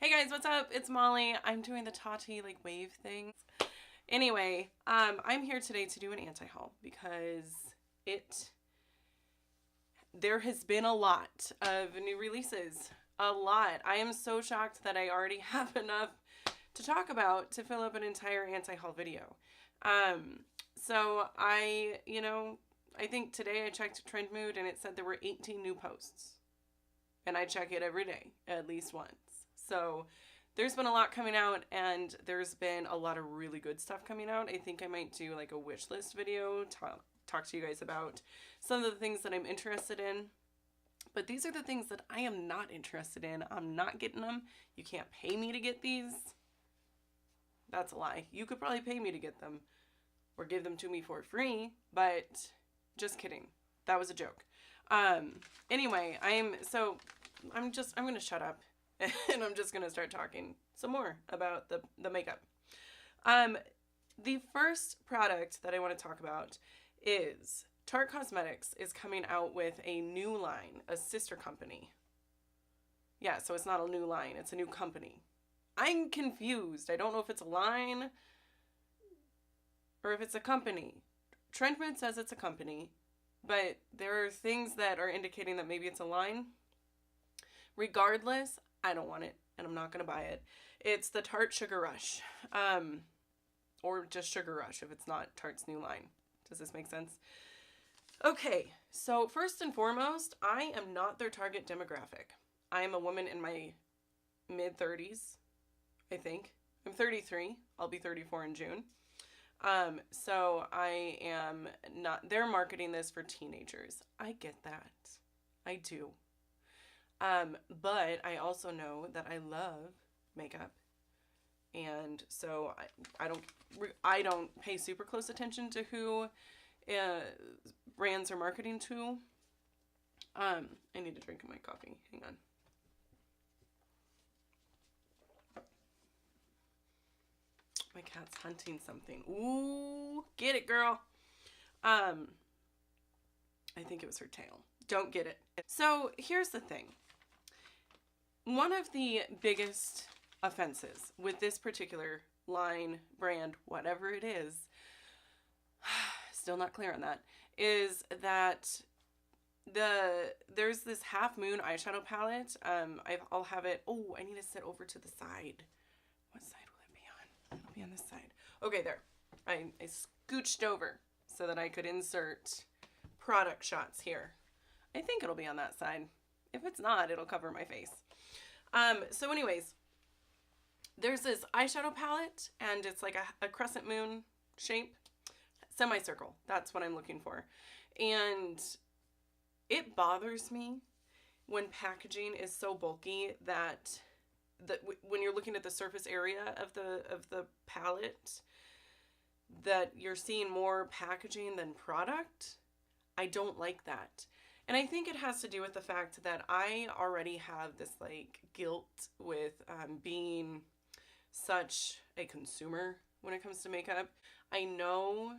Hey guys, what's up? It's Molly. I'm doing the Tati like wave thing. Anyway, I'm here today to do an anti-haul because there has been a lot of new releases. A lot. I am so shocked that I already have enough to talk about to fill up an entire anti-haul video. So I think today I checked Trend Mood and it said there were 18 new posts. And I check it every day, at least once. So there's been a lot coming out and there's been a lot of really good stuff coming out. I think I might do like a wish list video, talk to you guys about some of the things that I'm interested in. But these are the things that I am not interested in. I'm not getting them. You can't pay me to get these. That's a lie. You could probably pay me to get them or give them to me for free, but just kidding. That was a joke. Anyway, I'm going to shut up and I'm just going to start talking some more about the makeup. The first product that I want to talk about is Tarte Cosmetics is coming out with a new line, a sister company. Yeah, so it's not a new line, it's a new company. I'm confused. I don't know if it's a line or if it's a company. Trend Mood says it's a company, but there are things that are indicating that maybe it's a line. Regardless, I don't want it, and I'm not going to buy it. It's the Tarte Sugar Rush, or just Sugar Rush if it's not Tarte's new line. Does this make sense? Okay, so first and foremost, I am not their target demographic. I am a woman in my mid-30s, I think. I'm 33. I'll be 34 in June. So I am not, they're marketing this for teenagers. I get that. I do. But I also know that I love makeup. And so I don't pay super close attention to who brands are marketing to. I need to drink my coffee. Hang on. My cat's hunting something. Ooh, get it, girl. I think it was her tail. Don't get it. So here's the thing. One of the biggest offenses with this particular line, brand, whatever it is, still not clear on that, is that there's this Half Moon eyeshadow palette. I'll have it. Oh, I need to sit over to the side. What side will it be on? It'll be on this side. Okay, there. I scooched over so that I could insert product shots here. I think it'll be on that side. If it's not, it'll cover my face. So anyways, there's this eyeshadow palette and it's like a crescent moon shape, semicircle. That's what I'm looking for. And it bothers me when packaging is so bulky that when you're looking at the surface area of the palette, that you're seeing more packaging than product. I don't like that. And I think it has to do with the fact that I already have this like guilt with being such a consumer when it comes to makeup. I know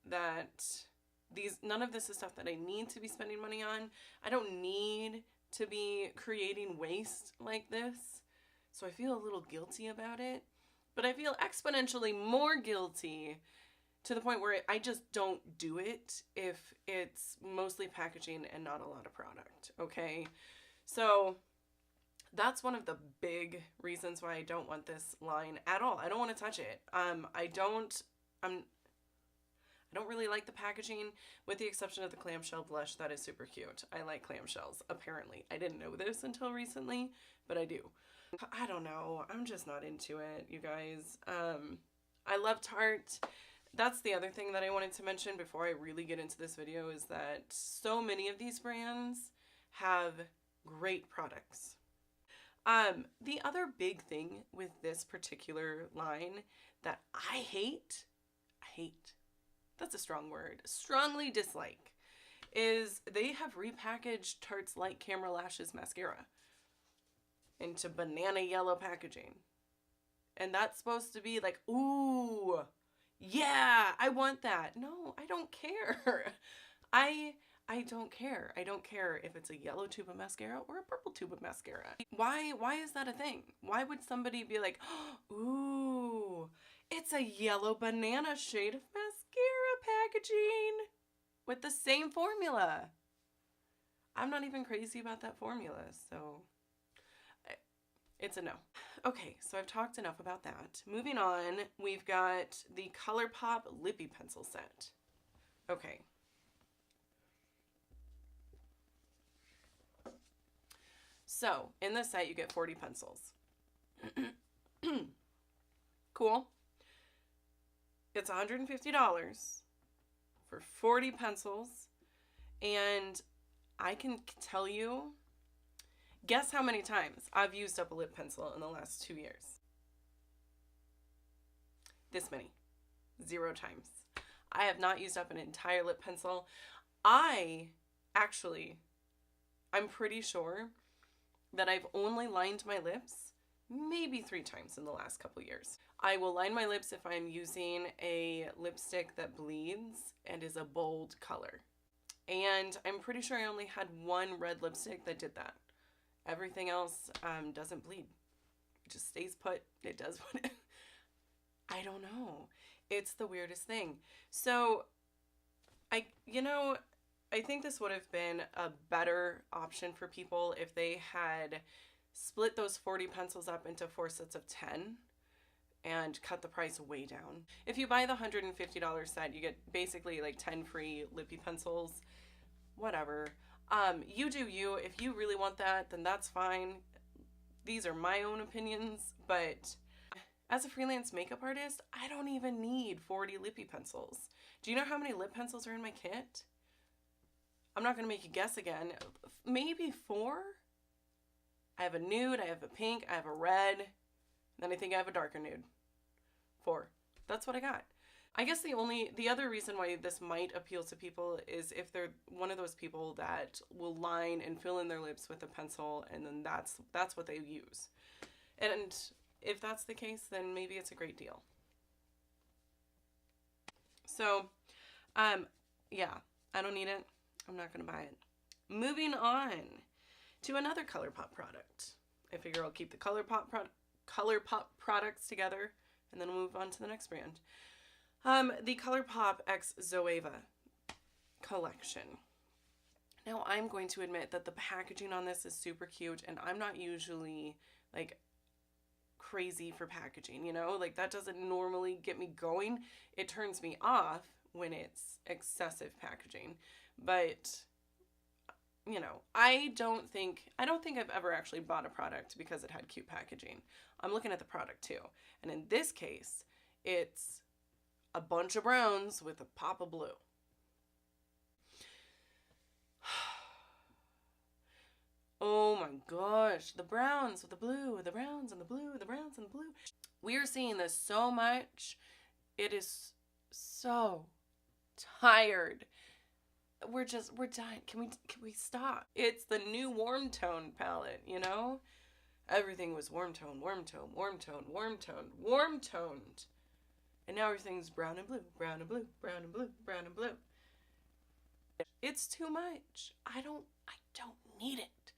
that none of this is stuff that I need to be spending money on. I don't need to be creating waste like this. So I feel a little guilty about it. But I feel exponentially more guilty to the point where I just don't do it if it's mostly packaging and not a lot of product, okay? So that's one of the big reasons why I don't want this line at all. I don't want to touch it. I don't really like the packaging, with the exception of the clamshell blush. That is super cute. I like clamshells, apparently. I didn't know this until recently, but I do. I don't know. I'm just not into it, you guys. I love Tarte. That's the other thing that I wanted to mention before I really get into this video, is that so many of these brands have great products. The other big thing with this particular line that I hate, that's a strong word, strongly dislike, is they have repackaged Tarte's Light Camera Lashes Mascara into banana yellow packaging. And that's supposed to be like, ooh, yeah, I want that. No, I don't care. I I don't care. I don't care if it's a yellow tube of mascara or a purple tube of mascara. Why is that a thing? Why would somebody be like, ooh, it's a yellow banana shade of mascara packaging with the same formula? I'm not even crazy about that formula, so it's a no. Okay, so I've talked enough about that. Moving on, we've got the ColourPop Lippy Pencil Set. Okay. So, in this set, you get 40 pencils. Cool. It's $150 for 40 pencils. And I can tell you, guess how many times I've used up a lip pencil in the last 2 years? This many. 0 times. I have not used up an entire lip pencil. I'm pretty sure that I've only lined my lips maybe 3 times in the last couple years. I will line my lips if I'm using a lipstick that bleeds and is a bold color. And I'm pretty sure I only had 1 red lipstick that did that. Everything else doesn't bleed. It just stays put. It does what it... I don't know. It's the weirdest thing. So, I think this would have been a better option for people if they had split those 40 pencils up into 4 sets of 10 and cut the price way down. If you buy the $150 set, you get basically like 10 free lippy pencils, whatever. You do you. If you really want that, then that's fine. These are my own opinions, but as a freelance makeup artist, I don't even need 40 lippy pencils. Do you know how many lip pencils are in my kit? I'm not going to make you guess again. Maybe 4? I have a nude, I have a pink, I have a red, and then I think I have a darker nude. 4. That's what I got. I guess the other reason why this might appeal to people is if they're one of those people that will line and fill in their lips with a pencil and then that's what they use. And if that's the case, then maybe it's a great deal. So, yeah, I don't need it. I'm not going to buy it. Moving on to another ColourPop product. I figure I'll keep the ColourPop products together and then we'll move on to the next brand. The ColourPop X Zoeva collection. Now, I'm going to admit that the packaging on this is super cute, and I'm not usually, like, crazy for packaging, you know? Like, that doesn't normally get me going. It turns me off when it's excessive packaging. But, you know, I don't think I've ever actually bought a product because it had cute packaging. I'm looking at the product, too. And in this case, it's a bunch of browns with a pop of blue. Oh my gosh, the browns with the blue, the browns and the blue, the browns and the blue. We are seeing this so much. It is so tired. We're done. Can we stop? It's the new warm tone palette, you know? Everything was warm tone, warm tone, warm tone, warm tone, warm toned. And now everything's brown and blue, brown and blue, brown and blue, brown and blue. It's too much. I don't need it.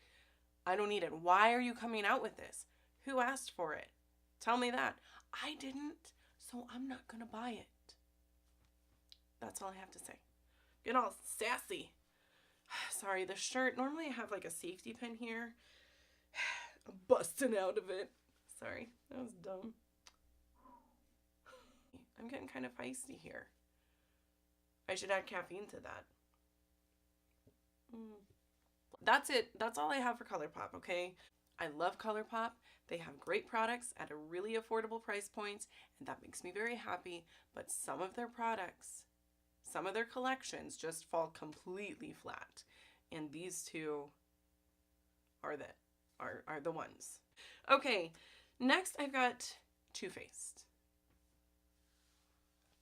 I don't need it. Why are you coming out with this? Who asked for it? Tell me that. I didn't, so I'm not gonna buy it. That's all I have to say. Get all sassy. Sorry, the shirt, normally I have like a safety pin here. I'm busting out of it. Sorry, that was dumb. I'm getting kind of feisty here. I should add caffeine to that. That's it. That's all I have for ColourPop, okay? I love ColourPop. They have great products at a really affordable price point, and that makes me very happy. But some of their products, some of their collections just fall completely flat. And these two are the ones. Okay, next I've got Too Faced.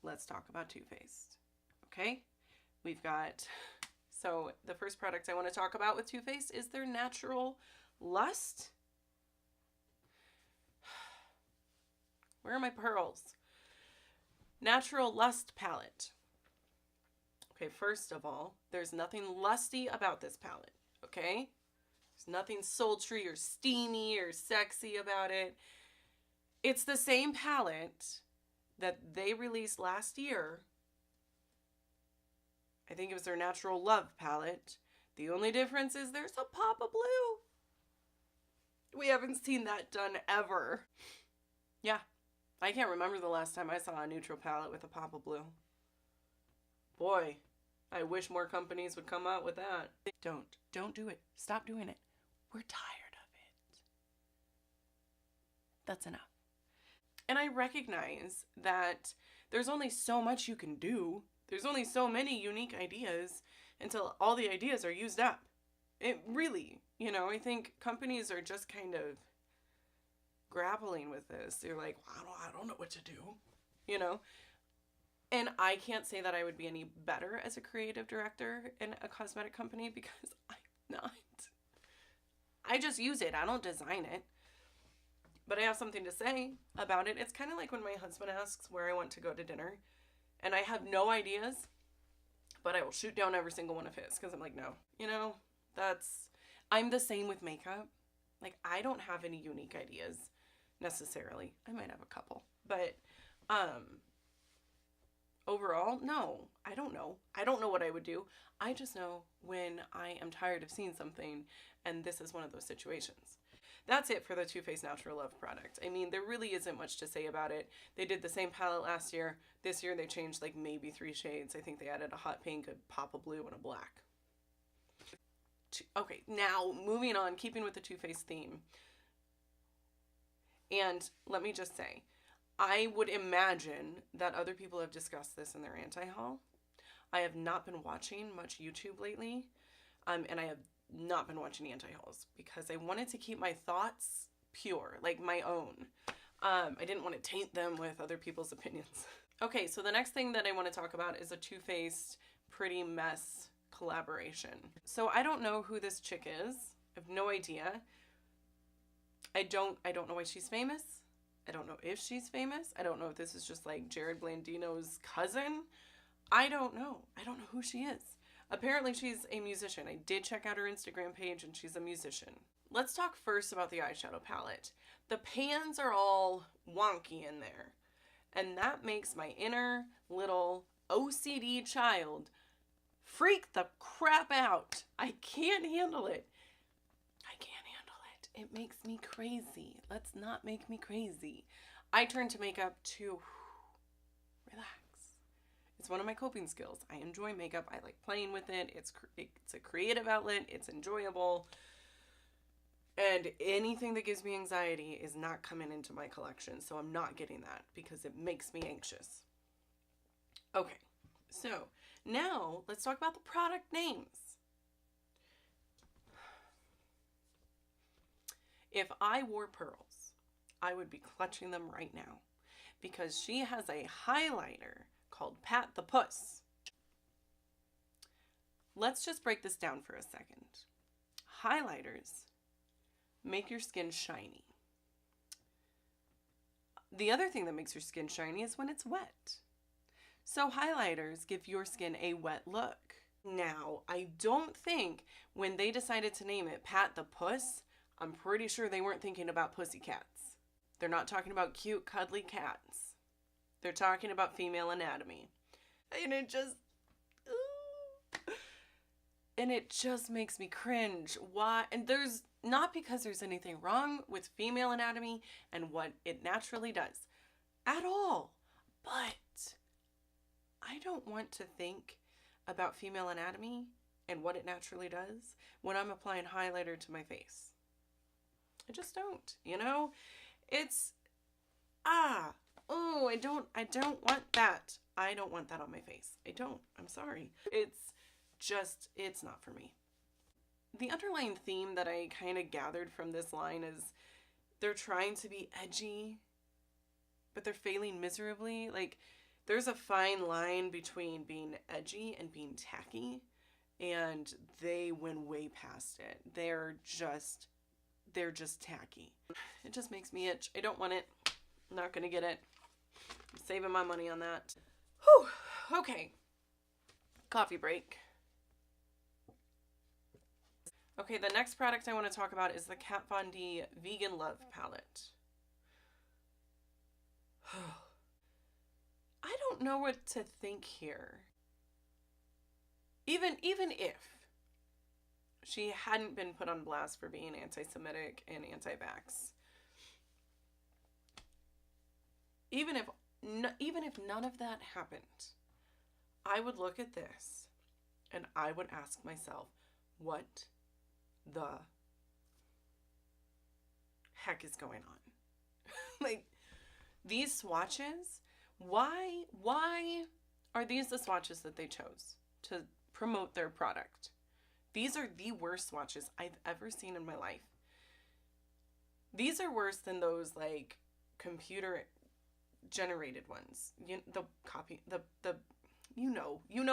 Let's talk about Too Faced. Okay, we've got, so the first product I want to talk about with Too Faced is their Natural Lust. Where are my pearls? Natural Lust palette. Okay, first of all, there's nothing lusty about this palette, okay? There's nothing sultry or steamy or sexy about it. It's the same palette that they released last year. I think it was their Natural Love palette. The only difference is there's a pop of blue. We haven't seen that done ever. Yeah, I can't remember the last time I saw a neutral palette with a pop of blue. Boy, I wish more companies would come out with that. Don't do it. Stop doing it. We're tired of it. That's enough. And I recognize that there's only so much you can do. There's only so many unique ideas until all the ideas are used up. It really, I think companies are just kind of grappling with this. They're like, I don't know what to do, And I can't say that I would be any better as a creative director in a cosmetic company because I'm not. I just use it. I don't design it. But I have something to say about it. It's kind of like when my husband asks where I want to go to dinner and I have no ideas, but I will shoot down every single one of his because I'm like, no, I'm the same with makeup. Like, I don't have any unique ideas necessarily. I might have a couple, but overall, no, I don't know. I don't know what I would do. I just know when I am tired of seeing something, and this is one of those situations. That's it for the Too Faced Natural Love product. I mean, there really isn't much to say about it. They did the same palette last year. This year they changed like maybe 3 shades. I think they added a hot pink, a pop of blue, and a black. Okay, now moving on, keeping with the Too Faced theme. And let me just say, I would imagine that other people have discussed this in their anti-haul. I have not been watching much YouTube lately, and I have not been watching anti-hauls because I wanted to keep my thoughts pure, like my own. I didn't want to taint them with other people's opinions. Okay, so the next thing that I want to talk about is a Too Faced Pretty Mess collaboration. So I don't know who this chick is. I have no idea. I don't know why she's famous. I don't know if she's famous. I don't know if this is just like Jared Blandino's cousin. I don't know. I don't know who she is. Apparently she's a musician. I did check out her Instagram page and she's a musician. Let's talk first about the eyeshadow palette. The pans are all wonky in there. And that makes my inner little OCD child freak the crap out. I can't handle it. I can't handle it. It makes me crazy. Let's not make me crazy. I turn to makeup to relax. It's one of my coping skills. I enjoy makeup. I like playing with it. It's a creative outlet. It's enjoyable. And anything that gives me anxiety is not coming into my collection. So I'm not getting that because it makes me anxious. Okay, so now let's talk about the product names. If I wore pearls, I would be clutching them right now because she has a highlighter called Pat the Puss. Let's just break this down for a second. Highlighters make your skin shiny. The other thing that makes your skin shiny is when it's wet. So highlighters give your skin a wet look. Now, I don't think when they decided to name it Pat the Puss, I'm pretty sure they weren't thinking about pussycats. They're not talking about cute, cuddly cats. They're talking about female anatomy. And it just makes me cringe. Why? And there's not because there's anything wrong with female anatomy and what it naturally does at all. But I don't want to think about female anatomy and what it naturally does when I'm applying highlighter to my face. I just don't, It's, I don't want that. I don't want that on my face. I don't. I'm sorry. It's not for me. The underlying theme that I kind of gathered from this line is they're trying to be edgy, but they're failing miserably. Like, there's a fine line between being edgy and being tacky, and they went way past it. They're just tacky. It just makes me itch. I don't want it. I'm not gonna get it. I'm saving my money on that. Whew. Okay. Coffee break. Okay, the next product I want to talk about is the Kat Von D Vegan Love Palette. I don't know what to think here. Even if she hadn't been put on blast for being anti-Semitic and anti-vax, even if none of that happened, I would look at this and I would ask myself, what the heck is going on? Like, these swatches, why are these the swatches that they chose to promote their product? These are the worst swatches I've ever seen in my life. These are worse than those like computer generated ones.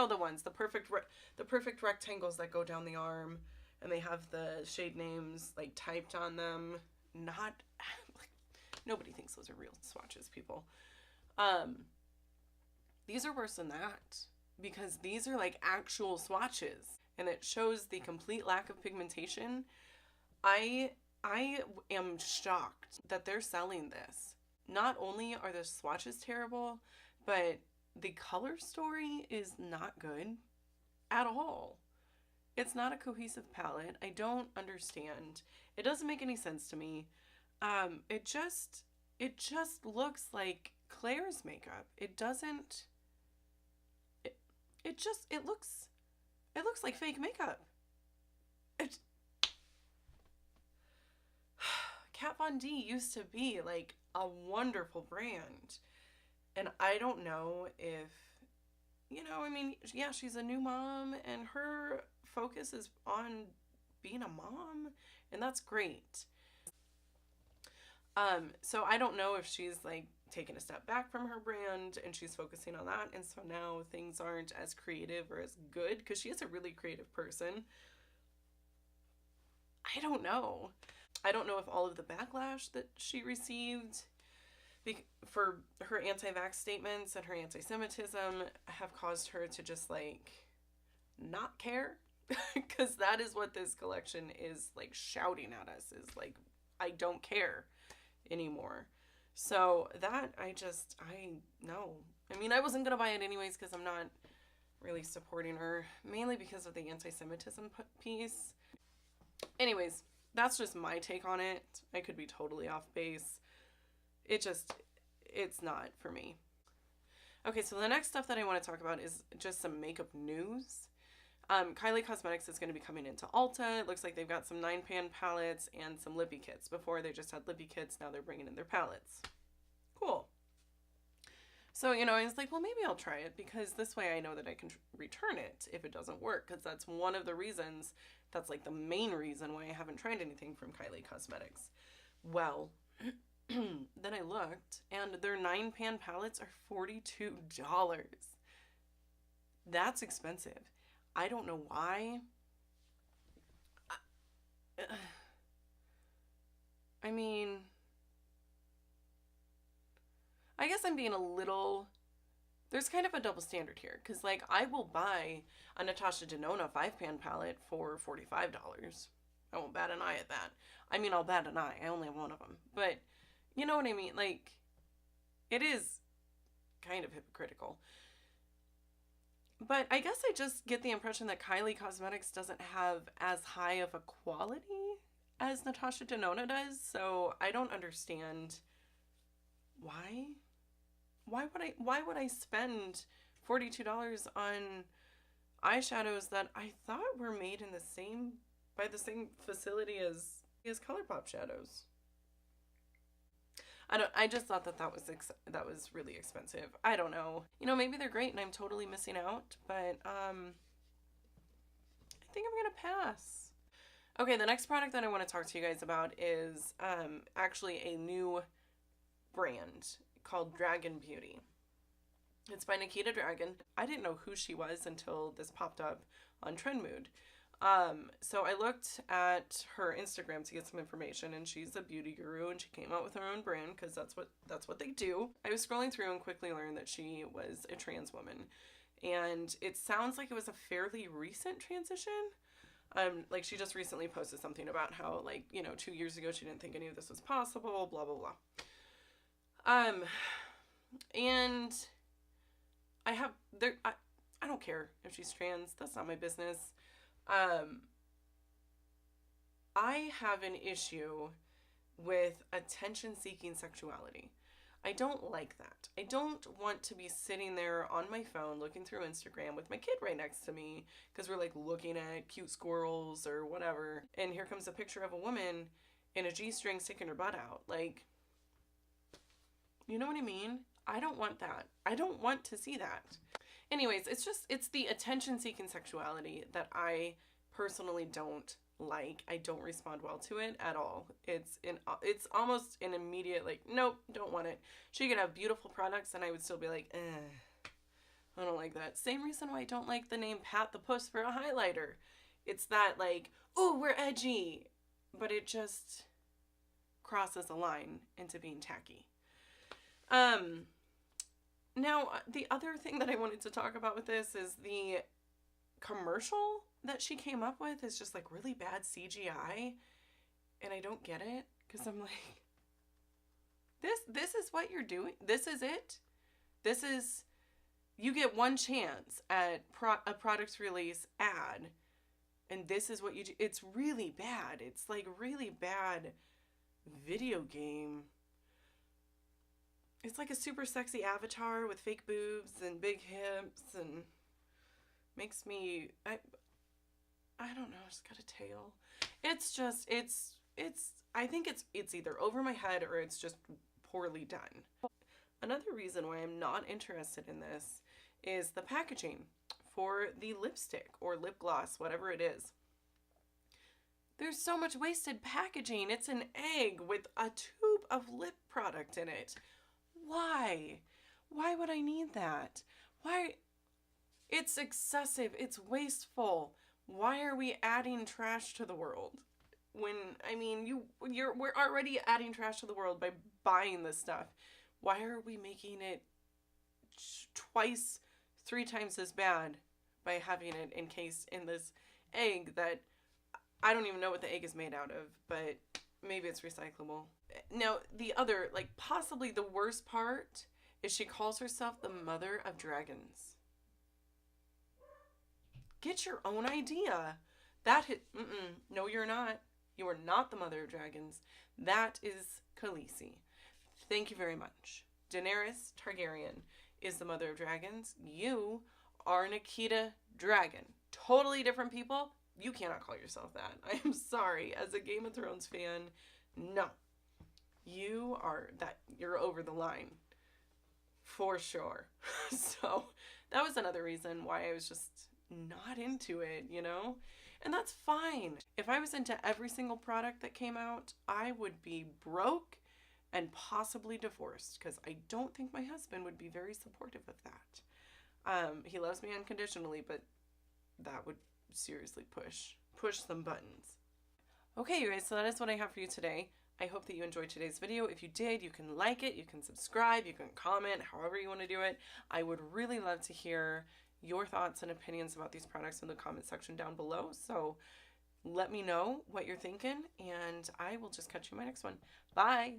The ones, the perfect rectangles that go down the arm and they have the shade names like typed on them. Not like, nobody thinks those are real swatches, people. These are worse than that because these are like actual swatches and it shows the complete lack of pigmentation. I am shocked that they're selling this. Not only are the swatches terrible, but the color story is not good at all. It's not a cohesive palette. I don't understand. It doesn't make any sense to me. It just looks like Claire's makeup. It doesn't. It looks like fake makeup. Kat Von D used to be like a wonderful brand. And I don't know if, I mean, yeah, she's a new mom and her focus is on being a mom, and that's great. So I don't know if she's like taken a step back from her brand and she's focusing on that, and so now things aren't as creative or as good, because she is a really creative person. I don't know. I don't know if all of the backlash that she received for her anti-vax statements and her anti-Semitism have caused her to just like not care, because that is what this collection is like shouting at us, is like, I don't care anymore. So that I no. I mean, I wasn't gonna buy it anyways because I'm not really supporting her, mainly because of the anti-Semitism piece. Anyways, that's just my take on it. I could be totally off base. It's not for me. Okay, so the next stuff that I want to talk about is just some makeup news. Kylie Cosmetics is going to be coming into Ulta. It looks like they've got some 9-pan palettes and some lippy kits. Before they just had lippy kits, now they're bringing in their palettes. Cool. So, I was like, well, maybe I'll try it, because this way I know that I can return it if it doesn't work, because that's one of the reasons, that's like the main reason why I haven't tried anything from Kylie Cosmetics. Well, then I looked, and their 9-pan palettes are $42. That's expensive. I don't know why. I mean, I guess I'm being a little... There's kind of a double standard here, because, like, I will buy a Natasha Denona 5-pan palette for $45. I won't bat an eye at that. I mean, I'll bat an eye. I only have one of them. But, you know what I mean? Like, it is kind of hypocritical. But I guess I just get the impression that Kylie Cosmetics doesn't have as high of a quality as Natasha Denona does. So I don't understand why. Why would I spend $42 on eyeshadows that I thought were made in by the same facility as ColourPop shadows? I just thought that was really expensive. I don't know. Maybe they're great and I'm totally missing out, but I think I'm gonna pass. Okay, the next product that I want to talk to you guys about is actually a new brand called Dragon Beauty. It's by Nikita Dragon. I didn't know who she was until this popped up on Trendmood. So I looked at her Instagram to get some information, and she's a beauty guru, and she came out with her own brand because that's what they do. I was scrolling through and quickly learned that she was a trans woman, And it sounds like it was a fairly recent transition. Like she just recently posted something about how, like, 2 years ago she didn't think any of this was possible, blah blah blah. And I have there I don't care if she's trans, that's not my business. I have an issue with attention seeking sexuality. I don't like that. I don't want to be sitting there on my phone looking through Instagram with my kid right next to me because we're like looking at cute squirrels or whatever. And here comes a picture of a woman in a G-string sticking her butt out. Like, you know what I mean? I don't want that. I don't want to see that. Anyways, it's the attention seeking sexuality that I personally don't like. I don't respond well to it at all. It's almost an immediate, like, nope, don't want it. She could have beautiful products and I would still be like, I don't like that. Same reason why I don't like the name Pat the Puss for a highlighter. It's that, like, oh, we're edgy, but it just crosses a line into being tacky. Now, the other thing that I wanted to talk about with this is the commercial that she came up with is just like really bad CGI, and I don't get it because I'm like, this is what you're doing. This is it. This is, you get one chance at a product release ad, and this is what you do. It's really bad. It's like really bad video game. It's like a super sexy avatar with fake boobs and big hips and makes me, I don't know, just got a tail. It's just, I think it's either over my head or it's just poorly done. Another reason why I'm not interested in this is the packaging for the lipstick or lip gloss, whatever it is. There's so much wasted packaging. It's an egg with a tube of lip product in it. Why? Why would I need that? Why? It's excessive. It's wasteful. Why are we adding trash to the world? When, I mean, we're already adding trash to the world by buying this stuff. Why are we making it twice, 3 times as bad by having it encased in this egg that I don't even know what the egg is made out of, but maybe it's recyclable. Now, the other, like, possibly the worst part is she calls herself the mother of dragons. Get your own idea. No, you're not. You are not the mother of dragons. That is Khaleesi. Thank you very much. Daenerys Targaryen is the mother of dragons. You are Nikita Dragon. Totally different people. You cannot call yourself that. I am sorry. As a Game of Thrones fan, no. You're over the line. For sure. So that was another reason why I was just not into it, And that's fine. If I was into every single product that came out, I would be broke and possibly divorced because I don't think my husband would be very supportive of that. He loves me unconditionally, but that would seriously push some buttons. Okay, you guys, so that is what I have for you today. I hope that you enjoyed today's video. If you did, you can like it, you can subscribe, you can comment, however you want to do it. I would really love to hear your thoughts and opinions about these products in the comment section down below. So let me know what you're thinking, and I will just catch you in my next one. Bye!